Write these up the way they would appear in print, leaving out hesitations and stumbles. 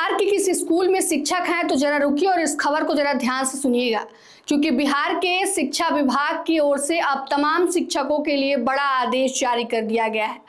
बिहार के किसी स्कूल में शिक्षक हैं तो जरा रुकिए और इस खबर को जरा ध्यान से सुनिएगा, क्योंकि बिहार के शिक्षा विभाग की ओर से अब तमाम शिक्षकों के लिए बड़ा आदेश जारी कर दिया गया है।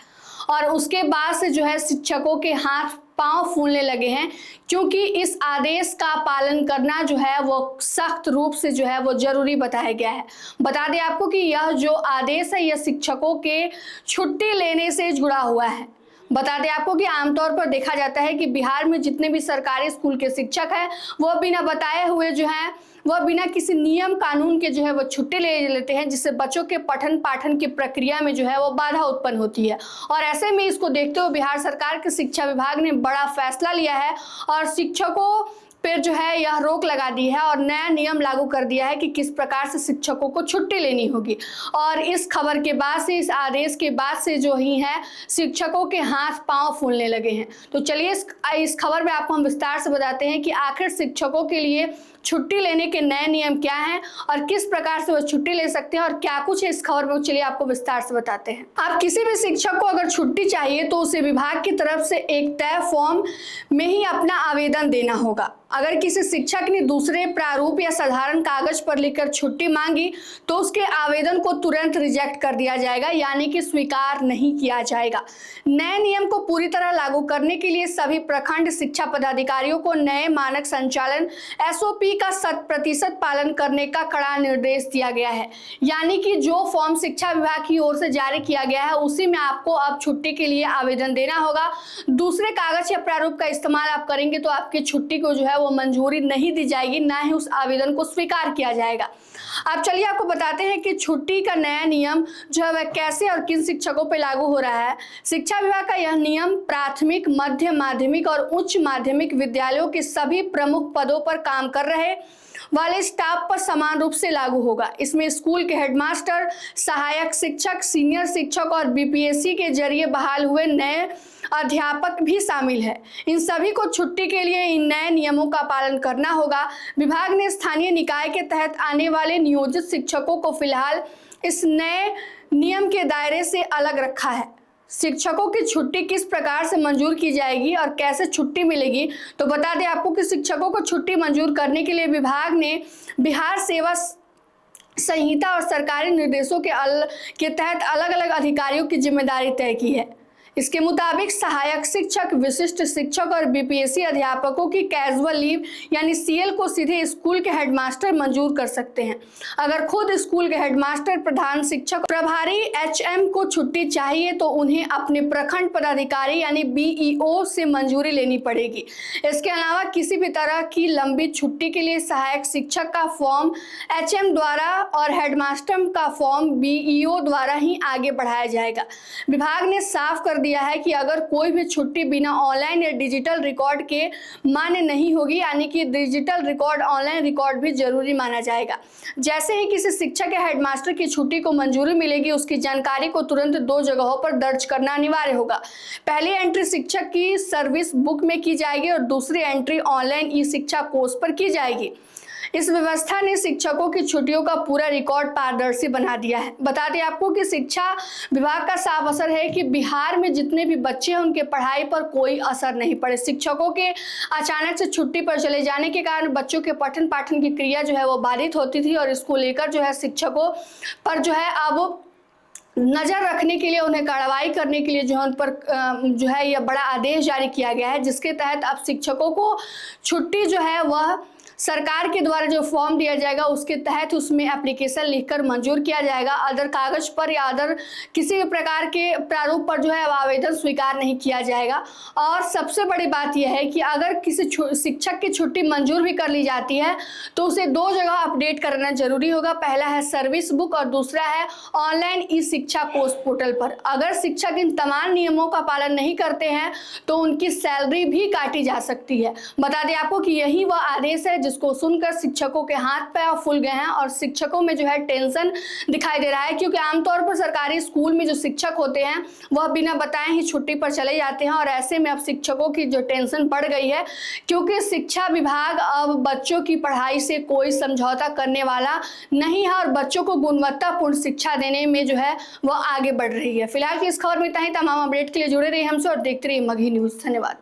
और उसके बाद से जो है शिक्षकों के हाथ पांव फूलने लगे हैं, क्योंकि इस आदेश का पालन करना जो है वो सख्त रूप से जो है वो जरूरी बताया गया है। बता दें आपको कि यह जो आदेश है यह शिक्षकों के छुट्टी लेने से जुड़ा हुआ है। बता दें आपको कि आमतौर पर देखा जाता है कि बिहार में जितने भी सरकारी स्कूल के शिक्षक हैं वो बिना बताए हुए जो है वह बिना किसी नियम कानून के जो है वो छुट्टी ले लेते हैं, जिससे बच्चों के पठन पाठन की प्रक्रिया में जो है वो बाधा उत्पन्न होती है। और ऐसे में इसको देखते हुए बिहार सरकार के शिक्षा विभाग ने बड़ा फैसला लिया है और शिक्षकों पर जो है यह रोक लगा दी है और नया नियम लागू कर दिया है कि किस प्रकार से शिक्षकों को छुट्टी लेनी होगी। और इस खबर के बाद से, इस आदेश के बाद से जो ही है शिक्षकों के हाथ पांव फूलने लगे हैं। तो चलिए इस खबर में आपको हम विस्तार से बताते हैं कि आखिर शिक्षकों के लिए छुट्टी लेने के नए नियम क्या हैं और किस प्रकार से वो छुट्टी ले सकते हैं और क्या कुछ है इस खबर में। चलिए आपको विस्तार से बताते हैं। आप किसी भी शिक्षक को अगर छुट्टी चाहिए तो उसे विभाग की तरफ से एक तय फॉर्म में ही अपना आवेदन देना होगा। अगर किसी शिक्षक ने दूसरे प्रारूप या साधारण कागज पर लिखकर छुट्टी मांगी तो उसके आवेदन को तुरंत रिजेक्ट कर दिया जाएगा, यानी कि स्वीकार नहीं किया जाएगा। नए नियम को पूरी तरह लागू करने के लिए सभी प्रखंड शिक्षा पदाधिकारियों को नए मानक संचालन SOP का 100% पालन करने का कड़ा निर्देश दिया गया है। यानी कि जो फॉर्म शिक्षा विभाग की ओर से जारी किया गया है उसी में आपको अब छुट्टी के लिए आवेदन देना होगा। दूसरे कागज या प्रारूप का इस्तेमाल आप करेंगे तो आपकी छुट्टी को जो है वो मंजूरी नहीं दी जाएगी, ना ही उस आवेदन को स्वीकार किया जाएगा। अब चलिए आपको बताते हैं कि छुट्टी का नया नियम जो है वह कैसे और किन शिक्षकों पर लागू हो रहा है। शिक्षा विभाग का यह नियम प्राथमिक, मध्य माध्यमिक और उच्च माध्यमिक विद्यालयों के सभी प्रमुख पदों पर काम कर रहे वाले स्टाफ पर समान रूप से लागू होगा। इसमें स्कूल के हेडमास्टर, सहायक शिक्षक, सीनियर शिक्षक और BPSC के जरिए बहाल हुए नए अध्यापक भी शामिल है। इन सभी को छुट्टी के लिए इन नए नियमों का पालन करना होगा। विभाग ने स्थानीय निकाय के तहत आने वाले नियोजित शिक्षकों को फिलहाल इस नए नियम के दायरे से अलग रखा है। शिक्षकों की छुट्टी किस प्रकार से मंजूर की जाएगी और कैसे छुट्टी मिलेगी, तो बता दें आपको कि शिक्षकों को छुट्टी मंजूर करने के लिए विभाग ने बिहार सेवा संहिता और सरकारी निर्देशों के तहत अलग अलग अधिकारियों की जिम्मेदारी तय की है। इसके मुताबिक सहायक शिक्षक, विशिष्ट शिक्षक और BPSC अध्यापकों की कैजुअल लीव यानी CL को सीधे स्कूल के हेडमास्टर मंजूर कर सकते हैं। अगर खुद स्कूल के हेडमास्टर, प्रधान शिक्षक, प्रभारी HM को छुट्टी चाहिए तो उन्हें अपने प्रखंड पदाधिकारी यानी BEO से मंजूरी लेनी पड़ेगी। इसके अलावा किसी भी तरह की लंबी छुट्टी के लिए सहायक शिक्षक का फॉर्म HM द्वारा और हेडमास्टर का फॉर्म BEO द्वारा ही आगे बढ़ाया जाएगा। विभाग ने साफ कर दिया है कि अगर कोई भी छुट्टी बिना ऑनलाइन या डिजिटल रिकॉर्ड के मान्य नहीं होगी, यानी कि डिजिटल रिकॉर्ड, ऑनलाइन रिकॉर्ड भी जरूरी माना जाएगा। जैसे ही किसी शिक्षक या हेडमास्टर की छुट्टी को मंजूरी मिलेगी उसकी जानकारी को तुरंत 2 जगहों पर दर्ज करना अनिवार्य होगा। पहली एंट्री शिक्षक की सर्विस बुक में की जाएगी और दूसरी एंट्री ऑनलाइन ई-शिक्षा कोर्स पर की जाएगी। इस व्यवस्था ने शिक्षकों की छुट्टियों का पूरा रिकॉर्ड पारदर्शी बना दिया है। बता दें आपको कि शिक्षा विभाग का साफ असर है कि बिहार में जितने भी बच्चे हैं उनके पढ़ाई पर कोई असर नहीं पड़े। शिक्षकों के अचानक से छुट्टी पर चले जाने के कारण बच्चों के पठन पाठन की क्रिया जो है वो बाधित होती थी और इसको लेकर जो है शिक्षकों पर जो है अब नजर रखने के लिए, उन्हें कार्रवाई करने के लिए जो है उन पर जो है यह बड़ा आदेश जारी किया गया है, जिसके तहत अब शिक्षकों को छुट्टी जो है वह सरकार के द्वारा जो फॉर्म दिया जाएगा उसके तहत उसमें एप्लीकेशन लिखकर मंजूर किया जाएगा। अदर कागज पर या अदर किसी भी प्रकार के प्रारूप पर जो है आवेदन स्वीकार नहीं किया जाएगा। और सबसे बड़ी बात यह है कि अगर किसी शिक्षक की छुट्टी मंजूर भी कर ली जाती है तो उसे 2 जगह अपडेट करना जरूरी होगा। पहला है सर्विस बुक और दूसरा है ऑनलाइन ई-शिक्षा कोर्स पोर्टल पर। अगर शिक्षक इन तमाम नियमों का पालन नहीं करते हैं तो उनकी सैलरी भी काटी जा सकती है। बता दें आपको कि यही वह आदेश है जिसको सुनकर शिक्षकों के हाथ पैर फूल गए हैं और शिक्षकों में जो है टेंशन दिखाई दे रहा है, क्योंकि आमतौर पर सरकारी स्कूल में जो शिक्षक होते हैं वह बिना बताए ही छुट्टी पर चले जाते हैं। और ऐसे में अब शिक्षकों की जो टेंशन बढ़ गई है, क्योंकि शिक्षा विभाग अब बच्चों की पढ़ाई से कोई समझौता करने वाला नहीं है और बच्चों को गुणवत्तापूर्ण शिक्षा देने में जो है वह आगे बढ़ रही है। फिलहाल की इस खबर में इतना ही। तमाम अपडेट के लिए जुड़े रहिए हमसे और देखते रहिए मगही न्यूज़। धन्यवाद।